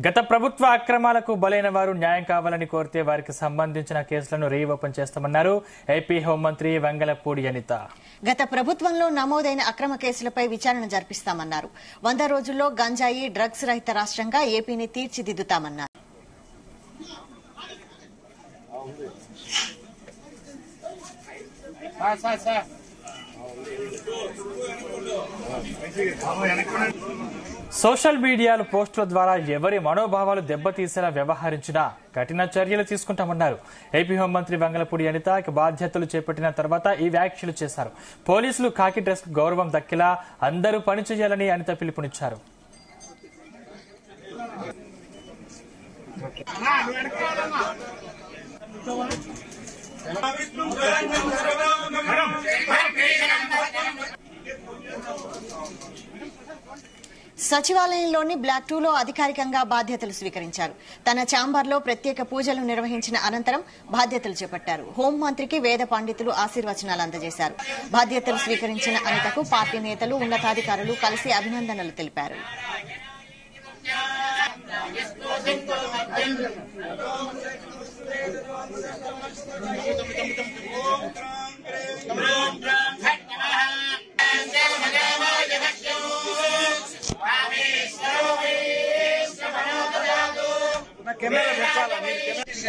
గత ప్రభుత్వ అక్రమాలకు బలైన వారు న్యాయం కావాలని కోరితే వారికి సంబంధించిన కేసులను రీఓపెన్ చేస్తామన్నారు ఏపీ హోంమంత్రి వెంగళపూడి అనిత. గత ప్రభుత్వంలో నమోదైన అక్రమ కేసులపై విచారణ జరిపిస్తామన్నారు. 100 రోజుల్లో గంజాయి డ్రగ్స్ రహిత రాష్ట్రంగా ఏపీని తీర్చిదిద్దుతామన్నారు. సోషల్ మీడియాలో పోస్టుల ద్వారా ఎవరి మనోభావాలు దెబ్బతీసేలా వ్యవహరించినా కఠిన చర్యలు తీసుకుంటామన్నారు. ఏపీ హోంమంత్రి వెంగళపూడి అనిత బాధ్యతలు చేపట్టిన తర్వాత ఈ వ్యాఖ్యలు చేశారు. పోలీసులు ఖాకీ డ్రెస్ కు గౌరవం దక్కేలా అందరూ పనిచేయాలని అనిత పిలుపునిచ్చారు. సచివాలయంలోని బ్లాక్ 2లో అధికారికంగా బాధ్యతలు స్వీకరించారు. తన ఛాంబర్లో ప్రత్యేక పూజలు నిర్వహించిన అనంతరం బాధ్యతలు చేపట్టారు. హోంమంత్రికి వేద పండితులు ఆశీర్వచనాలు అందజేశారు. బాధ్యతలు స్వీకరించిన అనితకు పార్టీ నేతలు ఉన్నతాధికారులు కలిసి అభినందనలు తెలిపారు.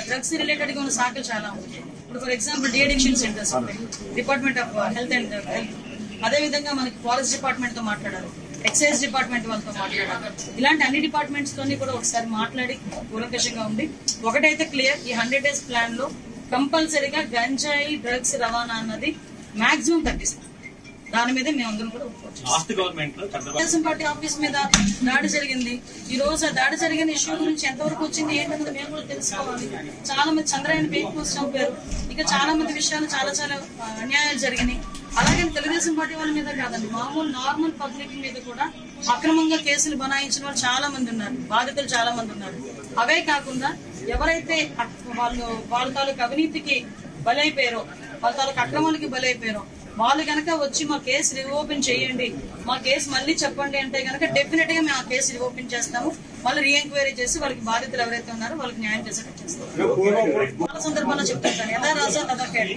డ్రగ్స్ రిలేటెడ్ గా ఉన్న శాఖలు చాలా ఉన్నాయి. ఇప్పుడు for example de addiction centres ఉంటాయి, department of health and health. అదే విధంగా మనకి ఫారెస్ట్ డిపార్ట్మెంట్ తో మాట్లాడారు, ఎక్సైజ్ డిపార్ట్మెంట్ వాళ్ళతో మాట్లాడారు. ఇలాంటి అన్ని డిపార్ట్మెంట్స్ తోని కూడా ఒకసారి మాట్లాడి కూలంకషంగా ఉంది. ఒకటైతే క్లియర్, ఈ 100 days ప్లాన్ లో కంపల్సరీగా గంజాయి డ్రగ్స్ రవాణా అన్నది మాక్సిమం తగ్గిస్తాం. దాని మీద మేమందరం కూడా తెలుగుదేశం పార్టీ ఆఫీస్ మీద దాడి జరిగింది. ఈ రోజు ఆ దాడి జరిగిన ఇష్యూ గురించి ఎంతవరకు వచ్చింది ఏంటన్నది మేము కూడా తెలుసుకోవాలి. చాలా మంది చంద్రయాన్ ఫేక్ పోస్ట్ చంపారు. ఇంకా చాలా మంది విషయాలు చాలా అన్యాయాలు జరిగినాయి. అలాగే తెలుగుదేశం పార్టీ వాళ్ళ మీద కాదండి, మామూలు నార్మల్ పబ్లిక్ మీద కూడా అక్రమంగా కేసులు బనాయించిన వాళ్ళు చాలా మంది ఉన్నారు, బాధితులు చాలా మంది ఉన్నారు. అవే కాకుండా ఎవరైతే వాళ్ళ తాలూకు అవినీతికి బలైపోయారో, వాళ్ళ తాలూకు అక్రమాలకి బలైపోయారో వాళ్ళు కనుక వచ్చి మా కేసు రీఓపెన్ చేయండి, మా కేసు మళ్ళీ చెప్పండి అంటే కనుక డెఫినెట్ గా మేము ఆ కేసు రీఓపెన్ చేస్తాము. మళ్ళీ రీఎంక్వైరీ చేసి వాళ్ళకి బాధితులు ఎవరైతే ఉన్నారో వాళ్ళకి న్యాయం చేసేటట్టు చేస్తాం. చాలా సందర్భాల్లో చెప్తుంటాను, యథా రాజా తదా ఖైర్.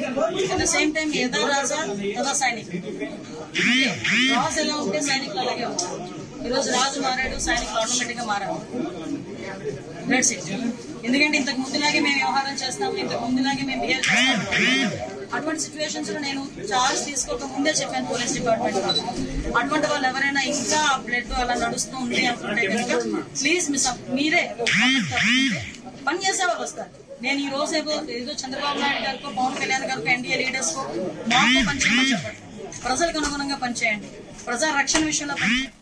అట్ ద సేమ్ టైం యథా రాజా తదా సైనిక్. రాజు ఎలా ఉంటే సైనికులు అలాగే ఉంటారు. ఈరోజు రాజు మారాడు, సైనికులు ఆటోమేటిక్ గా మారాడు. That's it. ఎందుకంటే ఇంతకు ముందులాగే మేము వ్యవహారం చేస్తాము, ఇంతకు ముందులాగే మేము బిహేవ్ చేస్తాము. అటువంటి సిచ్యువేషన్స్ లో నేను చార్జ్ తీసుకోక ముందే చెప్పాను పోలీస్ డిపార్ట్మెంట్ వాళ్ళు. అటువంటి వాళ్ళు ఎవరైనా ఇంకా బ్లడ్ అలా నడుస్తూ ఉంది అనుకుంటే కనుక ప్లీజ్ మీరే పని చేసే వాళ్ళు వస్తారు. నేను ఈ రోజు ఏదో చంద్రబాబు నాయుడు గారికో, పవన్ కళ్యాణ్ గారికో, ఎన్డీఏ లీడర్స్ కో మాకు పనిచేయమని చెప్పండి. ప్రజలకు అనుగుణంగా పనిచేయండి, ప్రజా రక్షణ విషయంలో పనిచేయండి.